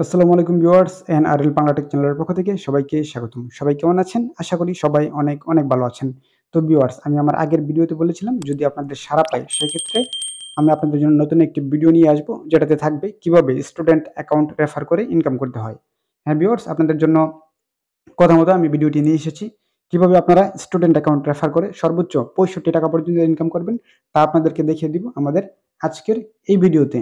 আসসালামু আলাইকুম viewers NRL Bangla take চ্যানেলের পক্ষ থেকে সবাইকে স্বাগতম। সবাই কেমন আছেন? আশা করি সবাই অনেক, অনেক ভালো আছেন। তো ভিউয়ার্স আমি আমার আগের ভিডিওতে বলেছিলাম যদি আপনাদের সাড়া পাই সেক্ষেত্রে আমি আপনাদের জন্য নতুন একটি ভিডিও নিয়ে আসবো যেটাতে থাকবে কিভাবে স্টুডেন্ট অ্যাকাউন্ট রেফার করে ইনকাম করতে হয়। হ্যাঁ ভিউয়ার্স আপনাদের জন্য কথা মতো আমি ভিডিওটি নিয়ে এসেছি। কিভাবে আপনারা স্টুডেন্ট অ্যাকাউন্ট রেফার করে সর্বোচ্চ ৳৬৫ পর্যন্ত ইনকাম করবেন তা আপনাদেরকে দেখিয়ে দিব আমাদের আজকের এই ভিডিওতে।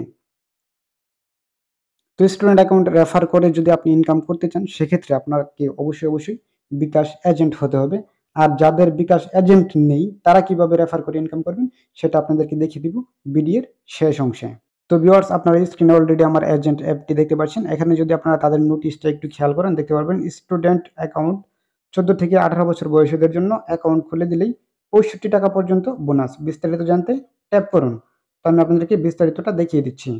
তো স্টুডেন্ট অ্যাকাউন্ট রেফার করে যদি আপনি ইনকাম করতে চান সেক্ষেত্রে আপনাকে অবশ্যই বিকাশ এজেন্ট হতে হবে। আর যাদের বিকাশ এজেন্ট নেই তারা কিভাবে রেফার করে ইনকাম করবেন সেটা আপনাদেরকে দেখিয়ে দিব ভিডিওর শেষ অংশে। তো ভিউয়ার্স আপনারা স্ক্রিনে অলরেডি আমার এজেন্ট অ্যাপটি দেখতে পাচ্ছেন। এখানে যদি আপনারা তাদের নোটিশটা একটু খেয়াল করেন দেখতে পারবেন স্টুডেন্ট অ্যাকাউন্ট ১৪ থেকে ১৮ বছর বয়সীদের জন্য অ্যাকাউন্ট খুলে দিলেই ৳৬৫ পর্যন্ত বোনাস। বিস্তারিত জানতে ট্যাপ করুন। তো আমি আপনাদেরকে বিস্তারিতটা দেখিয়ে দিচ্ছি।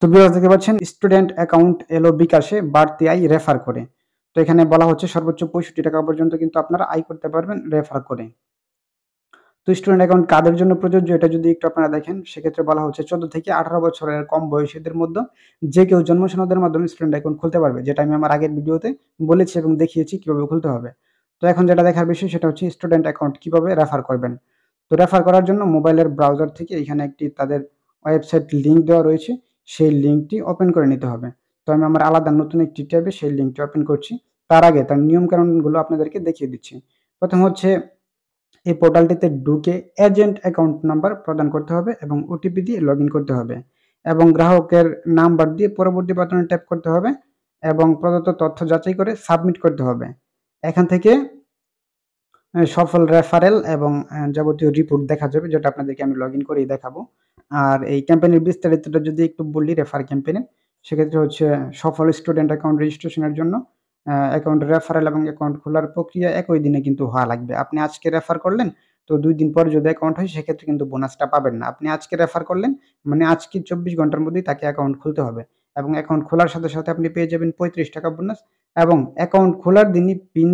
তো ভিউয়ার্স দেখতে পাচ্ছেন স্টুডেন্ট অ্যাকাউন্ট এলো বিকাশে বাড়তি আয় রেফার করে। তো এখানে বলা হচ্ছে সর্বোচ্চ ৳৬৫ পর্যন্ত কিন্তু আপনারা আয় করতে পারবেন রেফার করে। তো স্টুডেন্ট অ্যাকাউন্ট কাদের জন্য প্রযোজ্য এটা যদি একটু আপনারা দেখেন সেক্ষেত্রে বলা হচ্ছে ১৪ থেকে ১৮ বছরের কম বয়সীদের মধ্যে যে কেউ জন্ম সনদের মাধ্যমে স্টুডেন্ট অ্যাকাউন্ট খুলতে পারবে। যেটা আমি আমার আগের ভিডিওতে বলেছি এবং দেখিয়েছি কিভাবে খুলতে হবে। তো এখন যেটা দেখার বিষয় সেটা হচ্ছে স্টুডেন্ট অ্যাকাউন্ট কিভাবে রেফার করবেন। তো রেফার করার জন্য মোবাইলের ব্রাউজার থেকে এখানে একটি তাদের ওয়েবসাইট লিঙ্ক দেওয়া রয়েছে। সেই লিঙ্কটি ওপেন করে নিতে হবে। তো আমি আমার আলাদা নতুন একটি ট্যাবে সেই লিঙ্কটি ওপেন করছি। তার আগে তার নিয়মকানুনগুলো আপনাদেরকে দেখিয়ে দিচ্ছি। প্রথম হচ্ছে এই পোর্টালটিতে ঢুকে এজেন্ট অ্যাকাউন্ট নাম্বার প্রদান করতে হবে এবং ওটিপি দিয়ে লগইন করতে হবে এবং গ্রাহকের নাম্বার দিয়ে পরবর্তী বাটনে ট্যাপ করতে হবে এবং প্রদত্ত তথ্য যাচাই করে সাবমিট করতে হবে। এখান থেকে সফল রেফারেল এবং যাবতীয় রিপোর্ট দেখা যাবে যেটা আপনাদেরকে আমি লগইন করেই দেখাবো। আর এই ক্যাম্পেইনের বিস্তারিতটা যদি একটু বলি রেফার ক্যাম্পেইনের সেক্ষেত্রে হচ্ছে সফল স্টুডেন্ট অ্যাকাউন্ট রেজিস্ট্রেশনের জন্য অ্যাকাউন্ট রেফারেল এবং অ্যাকাউন্ট খোলার প্রক্রিয়া একই দিনে কিন্তু হওয়া লাগবে। আপনি আজকে রেফার করলেন তো ২ দিন পরে যদি অ্যাকাউন্ট হয় সেক্ষেত্রে কিন্তু বোনাসটা পাবেন না। আপনি আজকে রেফার করলেন মানে আজকে ২৪ ঘন্টার মধ্যেই তাকে অ্যাকাউন্ট খুলতে হবে এবং অ্যাকাউন্ট খোলার সাথে আপনি পেয়ে যাবেন ৳৩৫ বোনাস এবং অ্যাকাউন্ট খোলার দিনই পিন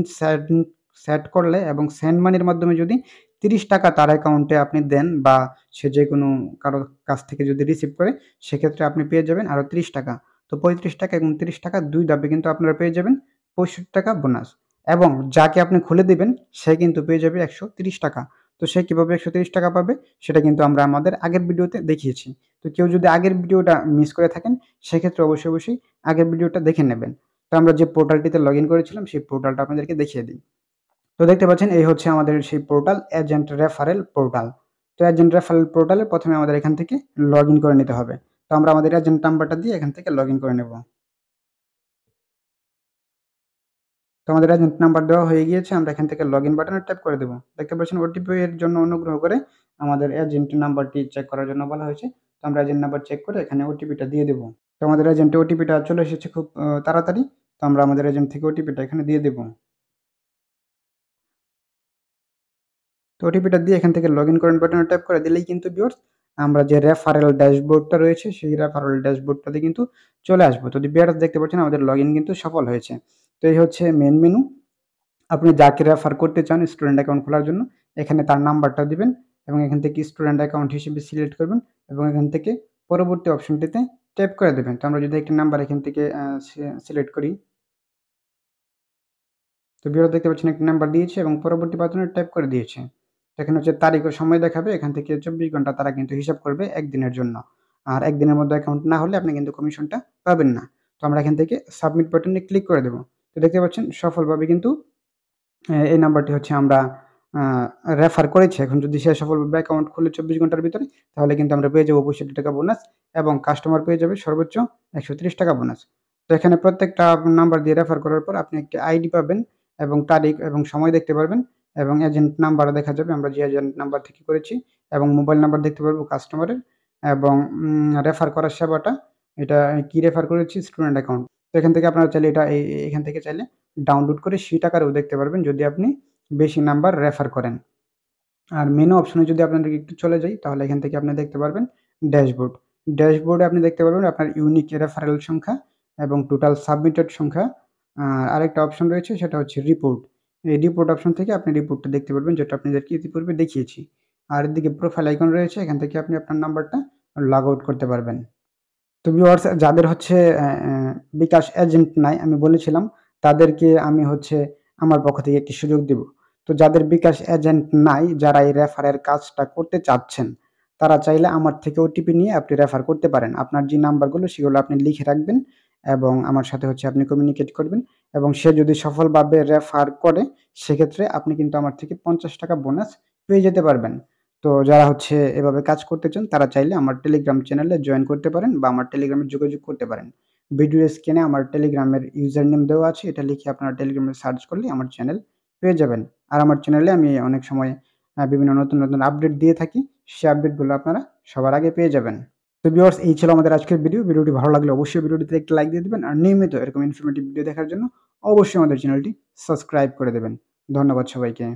সেট করলে এবং সেন্ড মানির মাধ্যমে যদি ৳৩০ তার অ্যাকাউন্টে আপনি দেন বা সে যেকোনো কারো কাছ থেকে যদি রিসিভ করে সেক্ষেত্রে আপনি পেয়ে যাবেন আরও ৳৩০। তো ৳৩৫ এবং ৳৩০ ২ ধাপে কিন্তু আপনারা পেয়ে যাবেন ৳৬৫ বোনাস এবং যাকে আপনি খুলে দিবেন সে কিন্তু পেয়ে যাবে ৳১৩০। তো সে কিভাবে ৳১৩০ পাবে সেটা কিন্তু আমরা আমাদের আগের ভিডিওতে দেখিয়েছি। তো কেউ যদি আগের ভিডিওটা মিস করে থাকেন সেক্ষেত্রে অবশ্যই আগের ভিডিওটা দেখে নেবেন। তো আমরা যে পোর্টালটিতে লগইন করেছিলাম সেই পোর্টালটা আপনাদেরকে দেখিয়ে দিই। তো দেখতে পাচ্ছেন এই হচ্ছে আমাদের সেই পোর্টাল এজেন্ট রেফারেল পোর্টাল। তো এজেন্ট রেফারেল পোর্টালে প্রথমে আমাদের এখান থেকে লগইন করে নিতে হবে। তো আমরা আমাদের এজেন্ট নাম্বারটা দিয়ে এখান থেকে লগইন করে নেব। তো আমাদের এজেন্ট নাম্বার দেওয়া হয়ে গিয়েছে। আমরা এখান থেকে লগইন বাটনে ট্যাপ করে দেব। দেখতে পাচ্ছেন ওটিপি এর জন্য অনুগ্রহ করে আমাদের এজেন্ট নাম্বারটি চেক করার জন্য বলা হয়েছে। তো আমরা এজেন্ট নাম্বার চেক করে এখানে ওটিপিটা দিয়ে দেব। তো আমাদের এজেন্টে ওটিপিটা চলে এসেছে খুব তাড়াতাড়ি। তো আমরা আমাদের এজেন্ট থেকে ওটিপিটা এখানে দিয়ে দেব। তো ওটিপিটা দিয়ে এখান থেকে লগইন করেন বাটনে ট্যাপ করে দিলেই কিন্তু ভিউয়ার্স আমরা যে রেফারেল ড্যাশবোর্ডটা রয়েছে সেই রেফারেল ড্যাশবোর্ডটাতে কিন্তু চলে আসবো। তো ভিউয়ার্স দেখতে পাচ্ছেন আমাদের লগইন কিন্তু সফল হয়েছে। তো এই হচ্ছে মেইন মেনু। আপনি যাকে রেফার করতে চান স্টুডেন্ট অ্যাকাউন্ট খোলার জন্য এখানে তার নাম্বারটা দিবেন এবং এখান থেকে স্টুডেন্ট অ্যাকাউন্ট হিসেবে সিলেক্ট করবেন এবং এখান থেকে পরবর্তী অপশনটিতে ট্যাপ করে দেবেন। তো আমরা যদি একটি নাম্বার এখান থেকে সিলেক্ট করি। তো ভিউয়ার্স দেখতে পাচ্ছেন একটি নাম্বার দিয়েছে এবং পরবর্তী বাটনে ট্যাপ করে দিয়েছে। তো এখানে হচ্ছে তারিখ ও সময় দেখাবে। এখান থেকে ২৪ ঘন্টা তারা কিন্তু হিসাব করবে ১ দিনের জন্য। আর ১ দিনের মধ্যে অ্যাকাউন্ট না হলে আপনি কিন্তু কমিশনটা পাবেন না। তো আমরা এখান থেকে সাবমিট বাটনে ক্লিক করে দেব। তো দেখতে পাচ্ছেন সফলভাবে কিন্তু এই নাম্বারটি হচ্ছে আমরা আ রেফার করেছি। এখন যদি সে সফলভাবে অ্যাকাউন্ট খুলে ২৪ ঘন্টার ভিতরে তাহলে কিন্তু আমরা পেয়ে যাবো ৳৬৫ বোনাস এবং কাস্টমার পেয়ে যাবে সর্বোচ্চ ৳১৩০ বোনাস। তো এখানে প্রত্যেকটা নাম্বার দিয়ে রেফার করার পর আপনি একটি আইডি পাবেন এবং তারিখ এবং সময় দেখতে পারবেন এবং এজেন্ট নাম্বারও দেখা যাবে আমরা যে এজেন্ট নাম্বার থেকে করেছি এবং মোবাইল নাম্বার দেখতে পারবো কাস্টমারের এবং রেফার করার সেবাটা এটা কি রেফার করেছি স্টুডেন্ট অ্যাকাউন্ট। তো এখান থেকে আপনারা চাইলে এটা এখান থেকে চাইলে ডাউনলোড করে শিট আকারেও দেখতে পারবেন যদি আপনি বেশি নাম্বার রেফার করেন। আর মেনু অপশনে যদি আপনাদের একটু চলে যাই তাহলে এখান থেকে আপনি দেখতে পারবেন ড্যাশবোর্ড। ড্যাশবোর্ডে আপনি দেখতে পারবেন আপনার ইউনিক রেফারেল সংখ্যা এবং টোটাল সাবমিটেড সংখ্যা। আরেকটা অপশন রয়েছে সেটা হচ্ছে রিপোর্ট। এই রিপোর্ট অপশন থেকে আপনি রিপোর্টটা দেখতে পারবেন যেটা আপনাদেরকে ইতিপূর্বে দেখিয়েছি। আর এদিকে প্রোফাইল আইকন রয়েছে এখান থেকে আপনি আপনার নাম্বারটা লগ আউট করতে পারবেন। তো তো ভিউয়ার্স, যাদের হচ্ছে বিকাশ এজেন্ট নাই, আমি বলেছিলাম তাদেরকে আমি হচ্ছে আমার পক্ষ থেকে একটি সুযোগ দিব। তো যাদের বিকাশ এজেন্ট নাই, যারা এই রেফারের কাজটা করতে চাচ্ছেন, তারা চাইলে আমার থেকে ওটিপি নিয়ে আপনি রেফার করতে পারেন। আপনার যে নাম্বারগুলো সেগুলো আপনি লিখে রাখবেন এবং আমার সাথে হচ্ছে আপনি কমিউনিকেট করবেন, এবং সে যদি সফলভাবে রেফার করে সেক্ষেত্রে আপনি কিন্তু আমার থেকে ৳৫০ বোনাস পেয়ে যেতে পারবেন। তো যারা হচ্ছে এভাবে কাজ করতে চান তারা চাইলে আমার টেলিগ্রাম চ্যানেলে জয়েন করতে পারেন বা আমার টেলিগ্রামে যোগাযোগ করতে পারেন। ভিডিও স্ক্রিনে আমার টেলিগ্রামের ইউজার নেম দেওয়া আছে, এটা লিখে আপনারা টেলিগ্রামে সার্চ করলেই আমার চ্যানেল পেয়ে যাবেন। আর আমার চ্যানেলে আমি অনেক সময় বিভিন্ন নতুন আপডেট দিয়ে থাকি। সে আপডেটগুলো আপনারা সবার আগে পেয়ে যাবেন। তো ভিউয়ার্স, এই ছিল আমাদের আজকের ভিডিও। ভিডিওটি ভালো লাগলে অবশ্যই ভিডিওটিতে একটা লাইক দিয়ে দিবেন। আর নিয়মিত এরকম ইনফরমেটিভ ভিডিও দেখার জন্য অবশ্যই আমাদের চ্যানেলটি সাবস্ক্রাইব করে দেবেন। ধন্যবাদ সবাইকে।